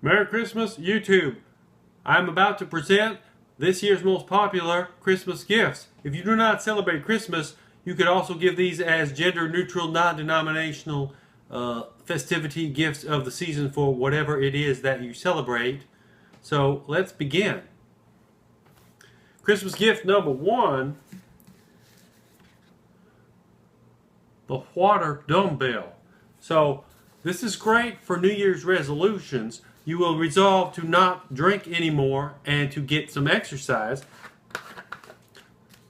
Merry Christmas, YouTube. I'm about to present this year's most popular Christmas gifts. If you do not celebrate Christmas, you could also give these as gender-neutral, non-denominational festivity gifts of the season for whatever it is that you celebrate. So let's begin. Christmas gift number one, the water dumbbell. So this is great for New Year's resolutions. You will resolve to not drink anymore and to get some exercise.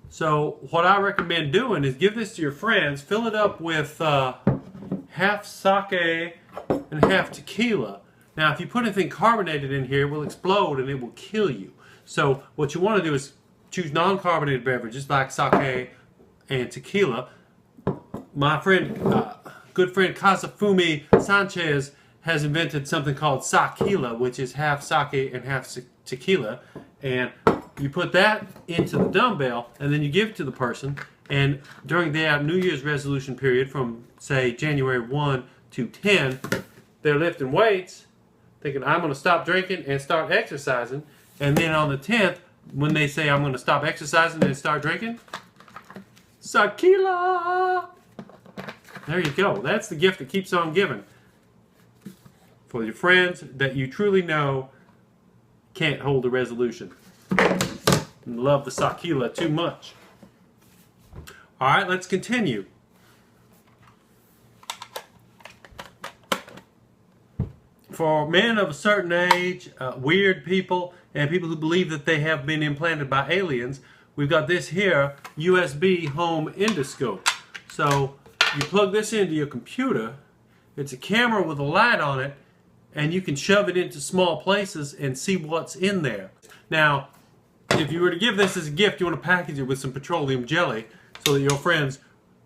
So what I recommend doing is give this to your friends, fill it up with half sake and half tequila. Now if you put anything carbonated in here, it will explode and it will kill you. So what you want to do is choose non-carbonated beverages like sake and tequila. My friend, good friend Kazafumi Sanchez has invented something called Sakila, which is half sake and half tequila. And you put that into the dumbbell and then you give it to the person. And during their New Year's resolution period from, say, January 1 to 10, they're lifting weights, thinking, I'm going to stop drinking and start exercising. And then on the 10th, when they say, I'm going to stop exercising and start drinking, Sakila! There you go. That's the gift that keeps on giving. For your friends that you truly know can't hold a resolution and love the Sakila too much. Alright, let's continue. For men of a certain age, weird people, and people who believe that they have been implanted by aliens, we've got this here, USB home endoscope. So you plug this into your computer, it's a camera with a light on it, and you can shove it into small places and see what's in there. Now, if you were to give this as a gift, you want to package it with some petroleum jelly so that your friends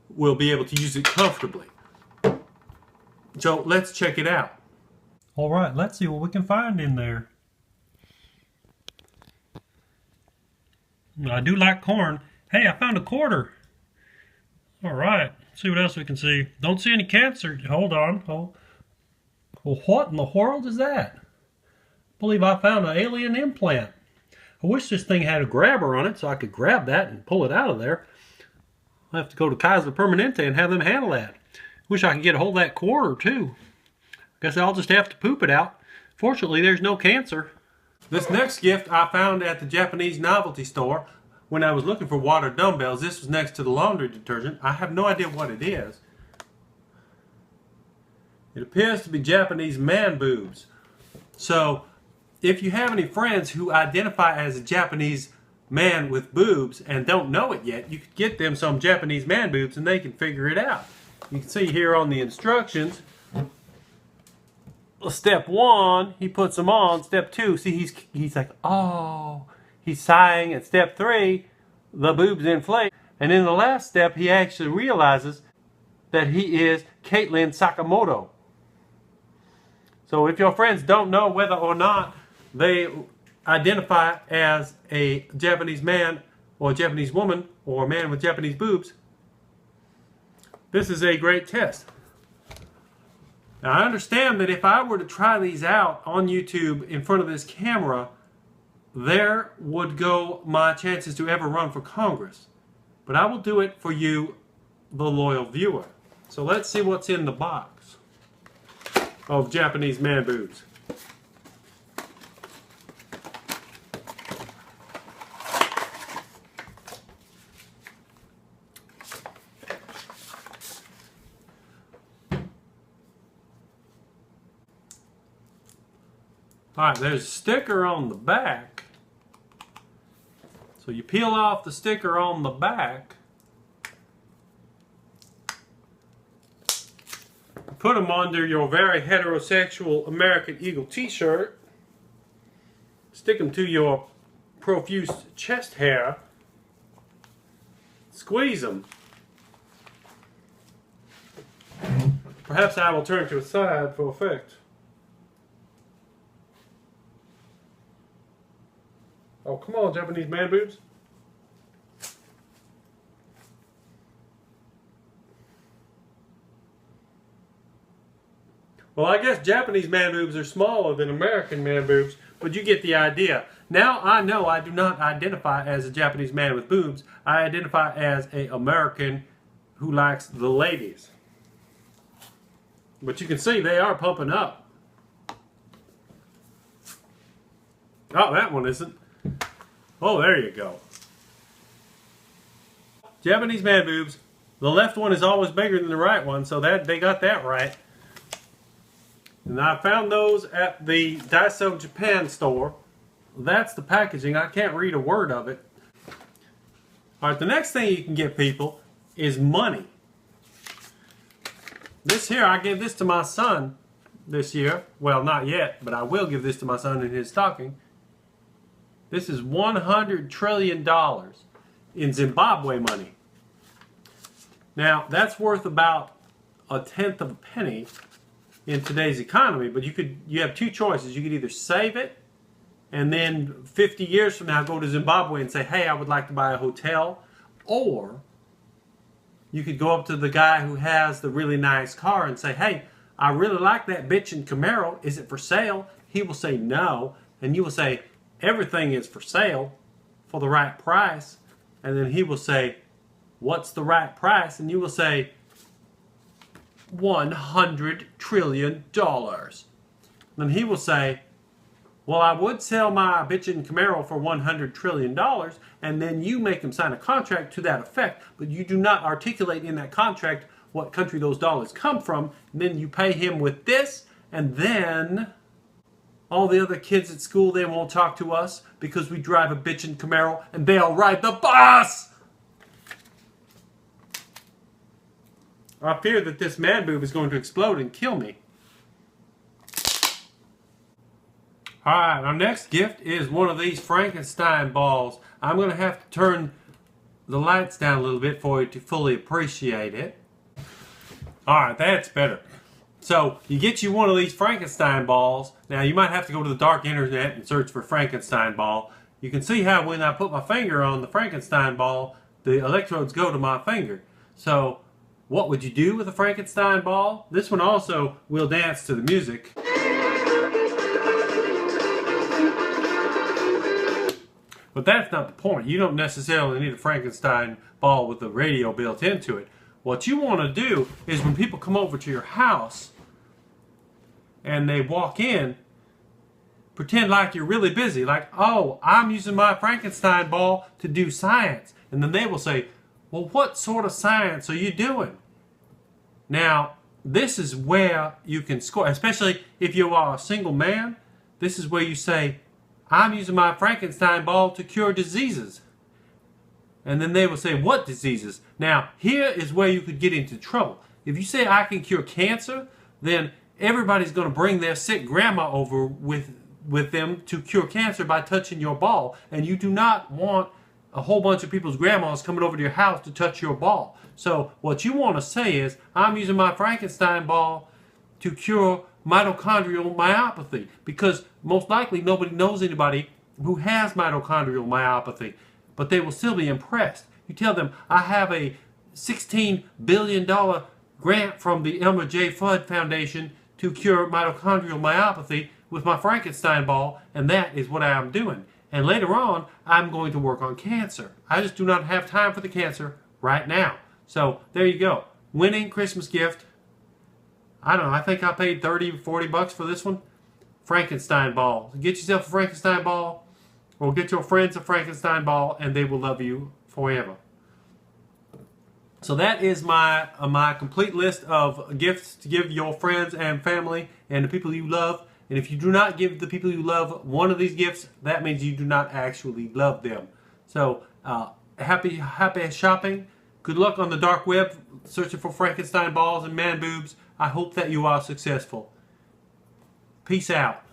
will be able to use it comfortably. So let's check it out. All right, let's see what we can find in there. I do like corn. Hey, I found a quarter. All right, let's see what else we can see. Don't see any cancer. Hold on. Oh. Well, what in the world is that? I believe I found an alien implant. I wish this thing had a grabber on it so I could grab that and pull it out of there. I'll have to go to Kaiser Permanente and have them handle that. Wish I could get a hold of that quarter too. Guess I'll just have to poop it out. Fortunately, there's no cancer. This next gift I found at the Japanese novelty store when I was looking for water dumbbells. This was next to the laundry detergent. I have no idea what it is. It appears to be Japanese man boobs. So, if you have any friends who identify as a Japanese man with boobs and don't know it yet, you could get them some Japanese man boobs and they can figure it out. You can see here on the instructions, step 1, he puts them on. Step 2, see he's like, oh, he's sighing. At step 3, the boobs inflate. And in the last step, he actually realizes that he is Caitlin Sakamoto. So if your friends don't know whether or not they identify as a Japanese man or a Japanese woman or a man with Japanese boobs, this is a great test. Now I understand that if I were to try these out on YouTube in front of this camera, there would go my chances to ever run for Congress. But I will do it for you, the loyal viewer. So let's see what's in the box of Japanese man boobs. Alright, there's a sticker on the back. So you peel off the sticker on the back, put them under your very heterosexual American Eagle t-shirt, stick them to your profuse chest hair, squeeze them. Perhaps I will turn to a side for effect. Oh, come on, Japanese man boobs. Well, I guess Japanese man boobs are smaller than American man boobs, but you get the idea. Now I know I do not identify as a Japanese man with boobs. I identify as an American who likes the ladies. But you can see they are pumping up. Oh, that one isn't. Oh, there you go. Japanese man boobs. The left one is always bigger than the right one, so that they got that right. And I found those at the Daiso Japan store. That's the packaging. I can't read a word of it. All right, the next thing you can get people is money. This here, I gave this to my son this year. Well, not yet, but I will give this to my son in his stocking. This is $100 trillion in Zimbabwe money. Now, that's worth about 1/10 of a penny in today's economy, but you have two choices. You could either save it and then 50 years from now go to Zimbabwe and say, hey, I would like to buy a hotel, or you could go up to the guy who has the really nice car and say, hey, I really like that bitchin' Camaro. Is it for sale? He will say no, and you will say, everything is for sale for the right price. And then he will say, what's the right price? And you will say, $100 trillion. Then he will say, well, I would sell my bitchin' Camaro for $100 trillion, and then you make him sign a contract to that effect, but you do not articulate in that contract what country those dollars come from, and then you pay him with this, and then all the other kids at school, they won't talk to us because we drive a bitchin' Camaro, and they'll ride the bus! I fear that this man boob is going to explode and kill me. Alright, our next gift is one of these Frankenstein balls. I'm going to have to turn the lights down a little bit for you to fully appreciate it. Alright, that's better. So, you get you one of these Frankenstein balls. Now, you might have to go to the dark internet and search for Frankenstein ball. You can see how when I put my finger on the Frankenstein ball, the electrodes go to my finger. So, what would you do with a Frankenstein ball? This one also will dance to the music. But that's not the point. You don't necessarily need a Frankenstein ball with a radio built into it. What you want to do is when people come over to your house and they walk in, pretend like you're really busy. Like, oh, I'm using my Frankenstein ball to do science. And then they will say, well, what sort of science are you doing? Now, this is where you can score, especially if you are a single man. This is where you say, I'm using my Frankenstein ball to cure diseases. And then they will say, what diseases? Now, here is where you could get into trouble. If you say I can cure cancer, then everybody's going to bring their sick grandma over with them to cure cancer by touching your ball. And you do not want a whole bunch of people's grandmas coming over to your house to touch your ball. So what you want to say is, I'm using my Frankenstein ball to cure mitochondrial myopathy, because most likely nobody knows anybody who has mitochondrial myopathy, but they will still be impressed. You tell them, I have a $16 billion grant from the Elmer J. Fudd Foundation to cure mitochondrial myopathy with my Frankenstein ball, and that is what I am doing. And later on, I'm going to work on cancer. I just do not have time for the cancer right now. So there you go. Winning Christmas gift. I don't know, I think I paid 30, 40 bucks for this one. Frankenstein ball. Get yourself a Frankenstein ball, or get your friends a Frankenstein ball, and they will love you forever. So that is my complete list of gifts to give your friends and family and the people you love. And if you do not give the people you love one of these gifts, that means you do not actually love them. So happy shopping. Good luck on the dark web searching for Frankenstein balls and man boobs. I hope that you are successful. Peace out.